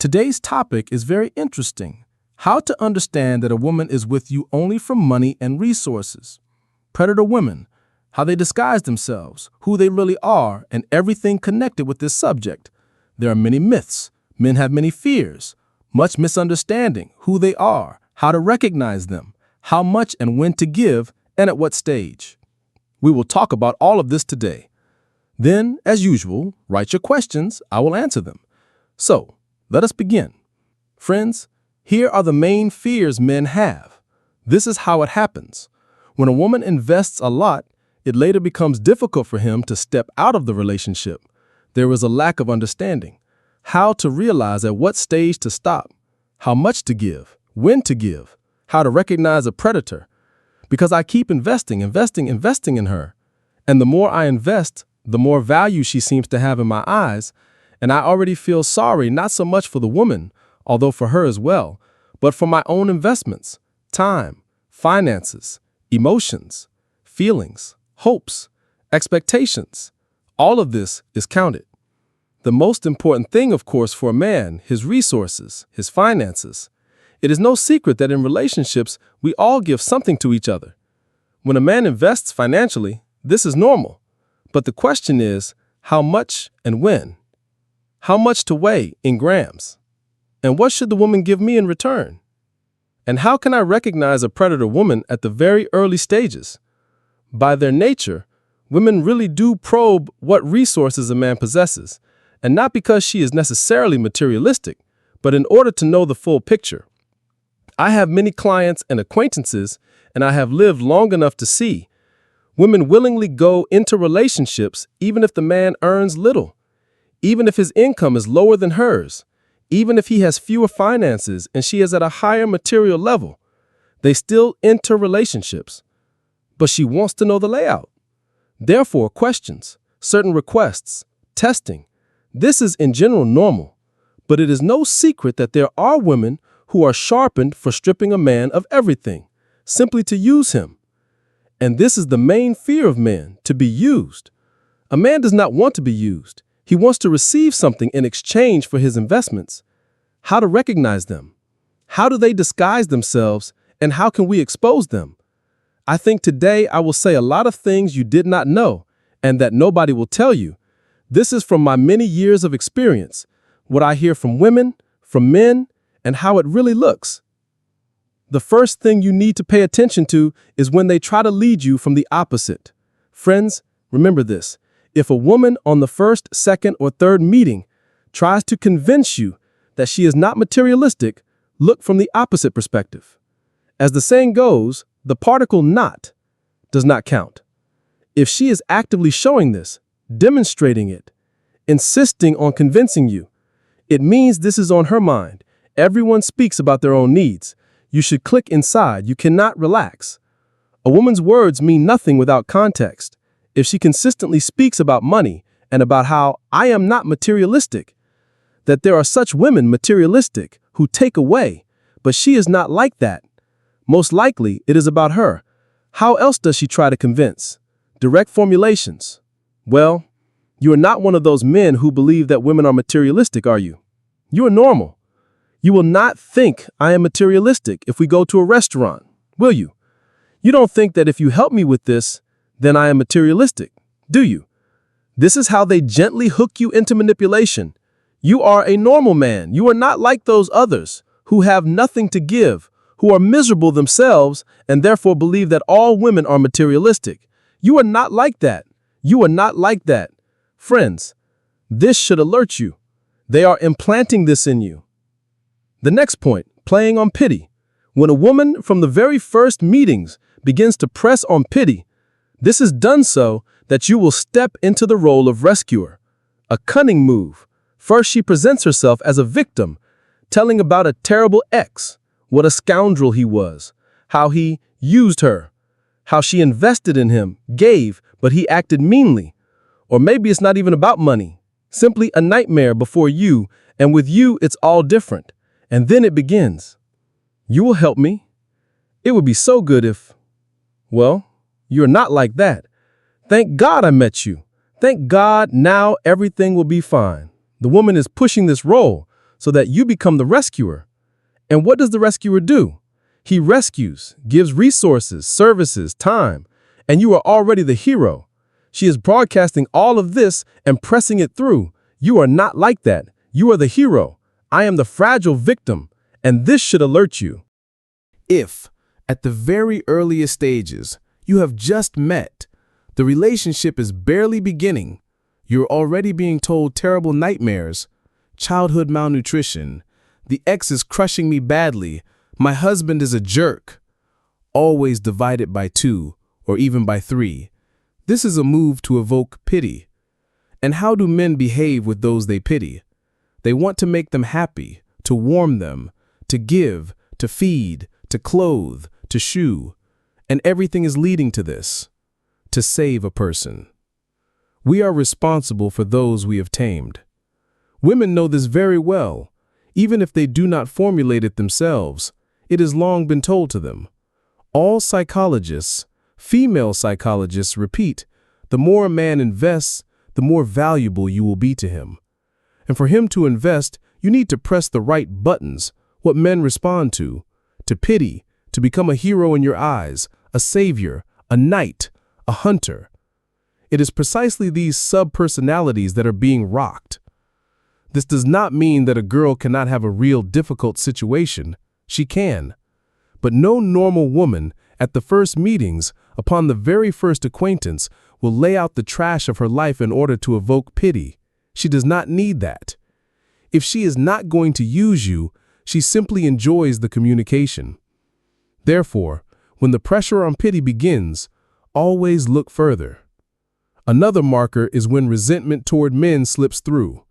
Today's topic is very interesting. How to understand that a woman is with you only for money and resources. Predator women, how they disguise themselves, who they really are, and everything connected with this subject. There are many myths. Men have many fears, much misunderstanding, who they are, how to recognize them, how much and when to give, and at what stage. We will talk about all of this today. Then, as usual, write your questions. I will answer them. So, let us begin. Friends, here are the main fears men have. This is how it happens. When a woman invests a lot, it later becomes difficult for him to step out of the relationship. There is a lack of understanding. How to realize at what stage to stop, how much to give, when to give, how to recognize a predator. Because I keep investing in her. And the more I invest, the more value she seems to have in my eyes. And I already feel sorry, not so much for the woman, although for her as well, but for my own investments, time, finances, emotions, feelings, hopes, expectations. All of this is counted. The most important thing, of course, for a man, his resources, his finances. It is no secret that in relationships, we all give something to each other. When a man invests financially, this is normal. But the question is, how much and when? How much to weigh in grams? And what should the woman give me in return? And how can I recognize a predator woman at the very early stages? By their nature, women really do probe what resources a man possesses, and not because she is necessarily materialistic, but in order to know the full picture. I have many clients and acquaintances, and I have lived long enough to see women willingly go into relationships even if the man earns little, even if his income is lower than hers, even if he has fewer finances and she is at a higher material level. They still enter relationships. But she wants to know the layout. Therefore, questions, certain requests, testing. This is in general normal, but it is no secret that there are women who are sharpened for stripping a man of everything, simply to use him. And this is the main fear of men, to be used. A man does not want to be used. He wants to receive something in exchange for his investments. How to recognize them? How do they disguise themselves, and how can we expose them? I think today I will say a lot of things you did not know and that nobody will tell you. This is from my many years of experience, what I hear from women, from men, and how it really looks. The first thing you need to pay attention to is when they try to lead you from the opposite. Friends, remember this. If a woman on the first, second, or third meeting tries to convince you that she is not materialistic, look from the opposite perspective. As the saying goes, the particle not does not count. If she is actively showing this, demonstrating it, insisting on convincing you, it means this is on her mind. Everyone speaks about their own needs. You should click inside. You cannot relax. A woman's words mean nothing without context. If she consistently speaks about money and about how I am not materialistic, that there are such women materialistic who take away, but she is not like that. Most likely, it is about her. How else does she try to convince? Direct formulations. Well, you are not one of those men who believe that women are materialistic, are you? You are normal. You will not think I am materialistic if we go to a restaurant, will you? You don't think that if you help me with this, then I am materialistic, do you? This is how they gently hook you into manipulation. You are a normal man. You are not like those others who have nothing to give, who are miserable themselves and therefore believe that all women are materialistic. You are not like that. You are not like that. Friends, this should alert you. They are implanting this in you. The next point, playing on pity. When a woman from the very first meetings begins to press on pity, this is done so that you will step into the role of rescuer. A cunning move. First, she presents herself as a victim, telling about a terrible ex, what a scoundrel he was, how he used her, how she invested in him, gave, but he acted meanly. Or maybe it's not even about money, simply a nightmare before you, and with you it's all different. And then it begins. You will help me. It would be so good if, well, you're not like that. Thank God I met you. Thank God now everything will be fine. The woman is pushing this role, so that you become the rescuer. And what does the rescuer do? He rescues, gives resources, services, time, and you are already the hero. She is broadcasting all of this and pressing it through. You are not like that. You are the hero. I am the fragile victim, and this should alert you. If, at the very earliest stages, you have just met, the relationship is barely beginning, you're already being told terrible nightmares, childhood malnutrition, the ex is crushing me badly, my husband is a jerk, always divided by 2 or even by 3. This is a move to evoke pity. And how do men behave with those they pity? They want to make them happy, to warm them, to give, to feed, to clothe, to shoe. And everything is leading to this, to save a person. We are responsible for those we have tamed. Women know this very well. Even if they do not formulate it themselves, it has long been told to them. All psychologists, female psychologists, repeat, the more a man invests, the more valuable you will be to him. And for him to invest, you need to press the right buttons, what men respond to pity, to become a hero in your eyes, a savior, a knight, a hunter. It is precisely these sub-personalities that are being rocked. This does not mean that a girl cannot have a real difficult situation. She can. But no normal woman, at the first meetings, upon the very first acquaintance, will lay out the trash of her life in order to evoke pity. She does not need that. If she is not going to use you, she simply enjoys the communication. Therefore, when the pressure on pity begins, always look further. Another marker is when resentment toward men slips through.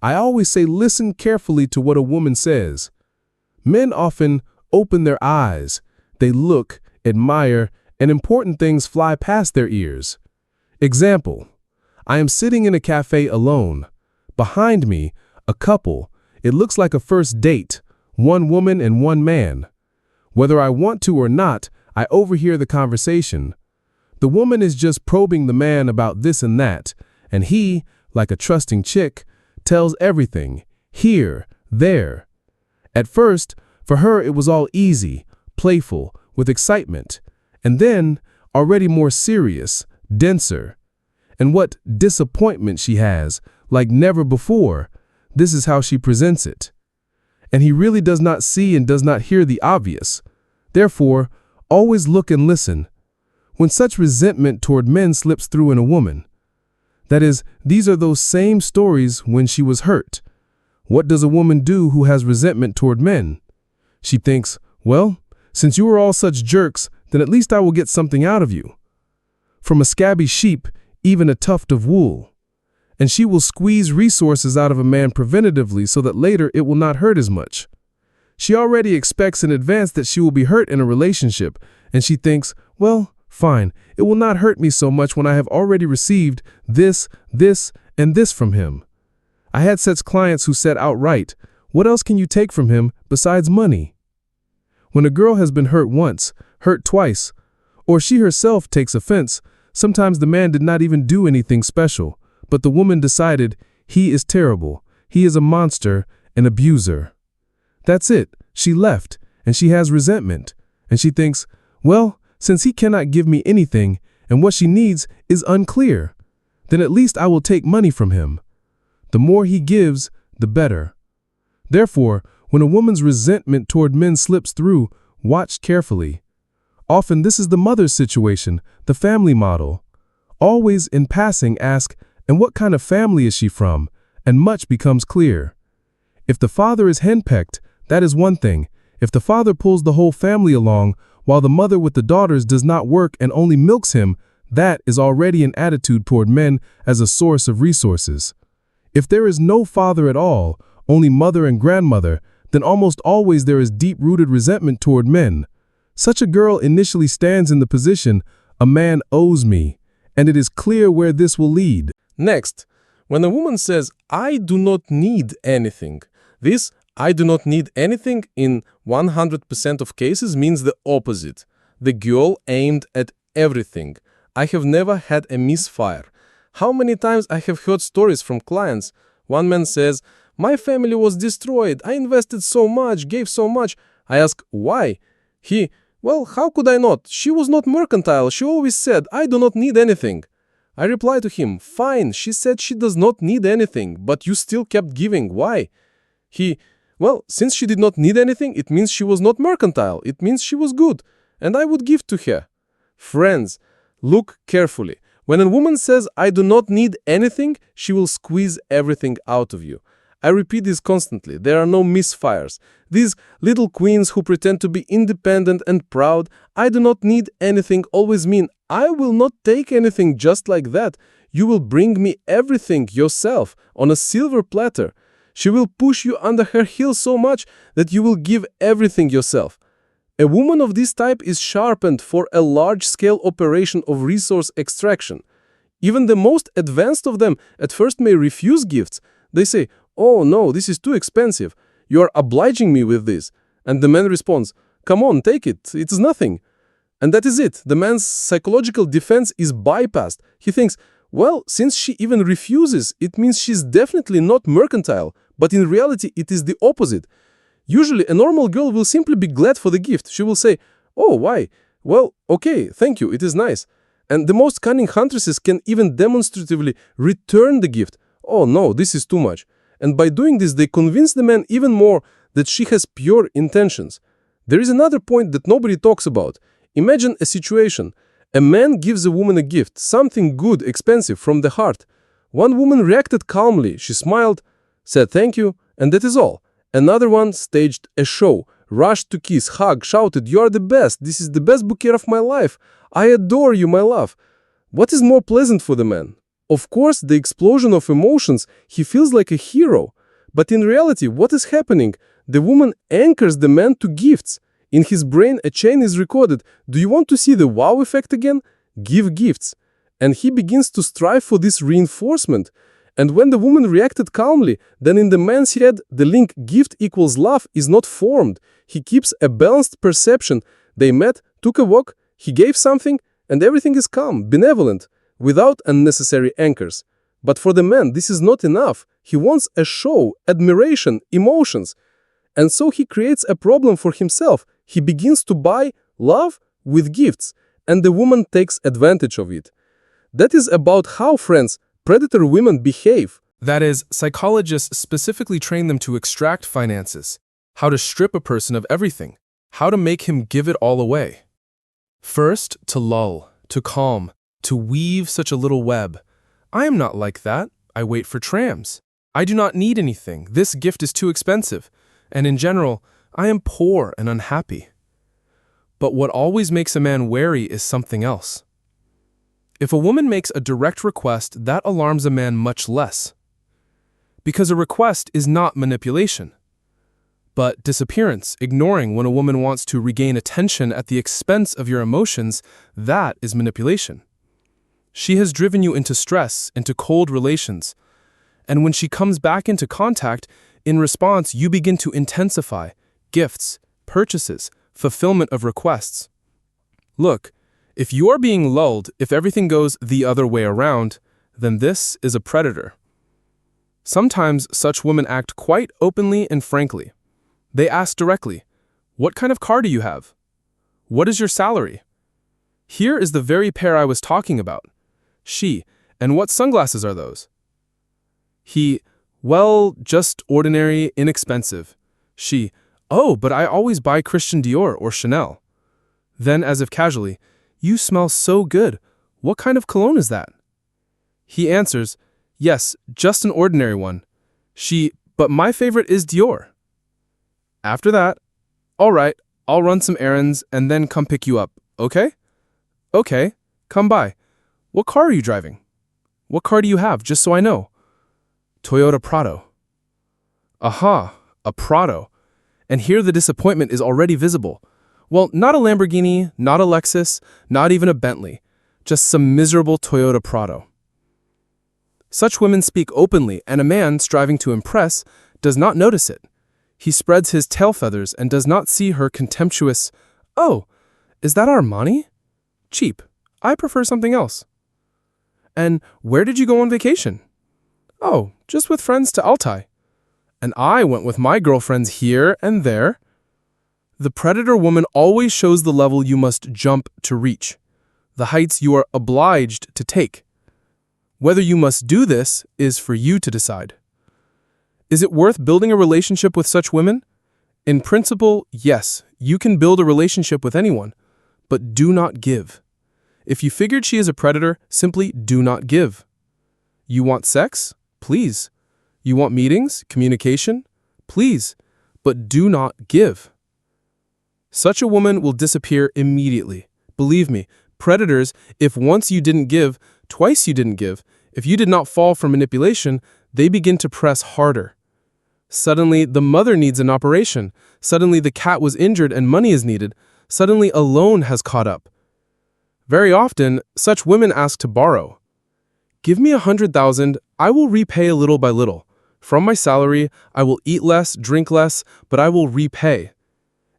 I always say listen carefully to what a woman says. Men often open their eyes. They look, admire, and important things fly past their ears. Example, I am sitting in a cafe alone. Behind me, a couple. It looks like a first date, one woman and one man. Whether I want to or not, I overhear the conversation. The woman is just probing the man about this and that, and he, like a trusting chick, tells everything, here, there. At first, for her it was all easy, playful, with excitement, and then already more serious, denser. And what disappointment she has, like never before. This is how she presents it. And he really does not see and does not hear the obvious. Therefore, always look and listen. When such resentment toward men slips through in a woman, that is, these are those same stories when she was hurt. What does a woman do who has resentment toward men? She thinks, well, since you are all such jerks, then at least I will get something out of you. From a scabby sheep, even a tuft of wool. And she will squeeze resources out of a man preventatively so that later it will not hurt as much. She already expects in advance that she will be hurt in a relationship, and she thinks, well, fine, it will not hurt me so much when I have already received this, and this from him. I had such clients who said outright, what else can you take from him besides money? When a girl has been hurt once, hurt twice, or she herself takes offense, sometimes the man did not even do anything special, but the woman decided, he is terrible, he is a monster, an abuser. That's it, she left, and she has resentment, and she thinks, well, since he cannot give me anything, and what she needs is unclear, then at least I will take money from him. The more he gives, the better. Therefore, when a woman's resentment toward men slips through, watch carefully. Often this is the mother's situation, the family model. Always in passing ask, and what kind of family is she from? And much becomes clear. If the father is henpecked, that is one thing. If the father pulls the whole family along, while the mother with the daughters does not work and only milks him, that is already an attitude toward men as a source of resources. If there is no father at all, only mother and grandmother, then almost always there is deep-rooted resentment toward men. Such a girl initially stands in the position, a man owes me, and it is clear where this will lead. Next, when a woman says, I do not need anything, this I do not need anything in 100% of cases means the opposite. The girl aimed at everything. I have never had a misfire. How many times I have heard stories from clients. One man says, My family was destroyed. I invested so much, gave so much. I ask, why? He, well, how could I not? She was not mercantile. She always said, I do not need anything. I reply to him, fine, she said she does not need anything, but you still kept giving. Why? He, well, since she did not need anything, it means she was not mercantile. It means she was good, and I would give to her. Friends, look carefully. When a woman says, I do not need anything, she will squeeze everything out of you. I repeat this constantly. There are no misfires. These little queens who pretend to be independent and proud, I do not need anything, always mean, I will not take anything just like that. You will bring me everything yourself on a silver platter. She will push you under her heel so much that you will give everything yourself. A woman of this type is sharpened for a large-scale operation of resource extraction. Even the most advanced of them at first may refuse gifts. They say, oh no, this is too expensive. You are obliging me with this. And the man responds, come on, take it. It's nothing. And that is it. The man's psychological defense is bypassed. He thinks, well, since she even refuses, it means she's definitely not mercantile. But in reality, it is the opposite. Usually, a normal girl will simply be glad for the gift. She will say, oh, why? Well, okay, thank you, it is nice. And the most cunning huntresses can even demonstratively return the gift. Oh no, this is too much. And by doing this, they convince the man even more that she has pure intentions. There is another point that nobody talks about. Imagine a situation. A man gives a woman a gift, something good, expensive, from the heart. One woman reacted calmly. She smiled, said thank you, and that is all. Another one staged a show, rushed to kiss, hug, shouted, you are the best. This is the best bouquet of my life. I adore you, my love. What is more pleasant for the man? Of course, the explosion of emotions, he feels like a hero. But in reality, what is happening? The woman anchors the man to gifts. In his brain, a chain is recorded. Do you want to see the wow effect again? Give gifts. And he begins to strive for this reinforcement. And when the woman reacted calmly, then in the man's head, the link gift equals love is not formed. He keeps a balanced perception. They met, took a walk, he gave something, and everything is calm, benevolent, without unnecessary anchors. But for the man, this is not enough. He wants a show, admiration, emotions. And so he creates a problem for himself. He begins to buy love with gifts, and the woman takes advantage of it. That is about how, friends, predator women behave. That is, psychologists specifically train them to extract finances, how to strip a person of everything, how to make him give it all away. First, to lull, to calm, to weave such a little web. I am not like that. I wait for trams. I do not need anything. This gift is too expensive. And in general, I am poor and unhappy. But what always makes a man wary is something else. If a woman makes a direct request, that alarms a man much less. Because a request is not manipulation. But disappearance, ignoring when a woman wants to regain attention at the expense of your emotions, that is manipulation. She has driven you into stress, into cold relations. And when she comes back into contact, in response, you begin to intensify gifts, purchases, fulfillment of requests. Look, if you are being lulled, if everything goes the other way around, then this is a predator. Sometimes such women act quite openly and frankly. They ask directly, what kind of car do you have? What is your salary? Here is the very pair I was talking about. She, and what sunglasses are those? He, well, just ordinary, inexpensive. She, oh, but I always buy Christian Dior or Chanel. Then, as if casually, you smell so good. What kind of cologne is that? He answers, yes, just an ordinary one. She, but my favorite is Dior. After that, all right, I'll run some errands and then come pick you up, okay? Okay, come by. What car are you driving? What car do you have, just so I know? Toyota Prado. Aha, a Prado. And here the disappointment is already visible. Well, not a Lamborghini, not a Lexus, not even a Bentley, just some miserable Toyota Prado. Such women speak openly, and a man, striving to impress, does not notice it. He spreads his tail feathers and does not see her contemptuous, oh, is that Armani? Cheap. I prefer something else. And where did you go on vacation? Oh, just with friends to Altai. and I went with my girlfriends here and there. The predator woman always shows the level you must jump to reach, the heights you are obliged to take. Whether you must do this is for you to decide. Is it worth building a relationship with such women? In principle, yes, you can build a relationship with anyone, but do not give. If you figured she is a predator, simply do not give. You want sex? Please. You want meetings, communication? Please, but do not give. Such a woman will disappear immediately. Believe me, predators, if once you didn't give, twice you didn't give, if you did not fall for manipulation, they begin to press harder. Suddenly, the mother needs an operation. Suddenly, the cat was injured and money is needed. Suddenly, a loan has caught up. Very often, such women ask to borrow. Give me 100,000, I will repay a little by little. From my salary, I will eat less, drink less, but I will repay.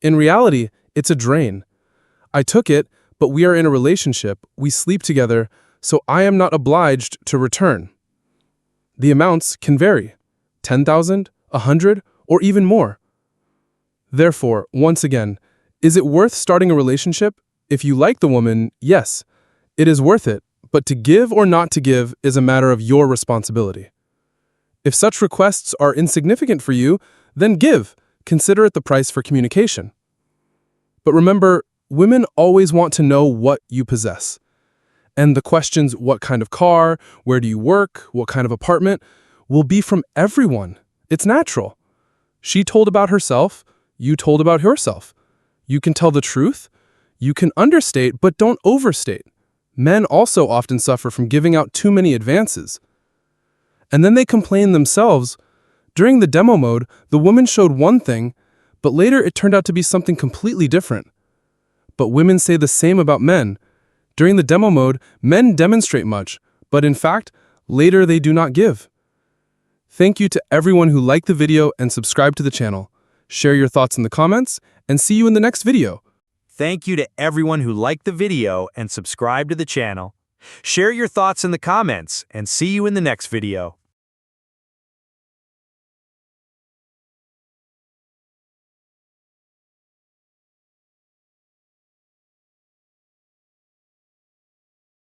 In reality, it's a drain. I took it, but we are in a relationship, we sleep together, so I am not obliged to return. The amounts can vary, 10,000, 100, or even more. Therefore, once again, is it worth starting a relationship? If you like the woman, yes, it is worth it, but to give or not to give is a matter of your responsibility. If such requests are insignificant for you, then give. Consider it the price for communication. But remember, women always want to know what you possess. And the questions, what kind of car, where do you work, what kind of apartment, will be from everyone. It's natural. She told about herself, you told about yourself. You can tell the truth, you can understate, but don't overstate. Men also often suffer from giving out too many advances. And then they complain themselves. During the demo mode, the woman showed one thing, but later it turned out to be something completely different. But women say the same about men. During the demo mode, men demonstrate much, but in fact, later they do not give. Thank you to everyone who liked the video and subscribed to the channel. Share your thoughts in the comments, and see you in the next video. Thank you to everyone who liked the video and subscribed to the channel. Share your thoughts in the comments, and see you in the next video.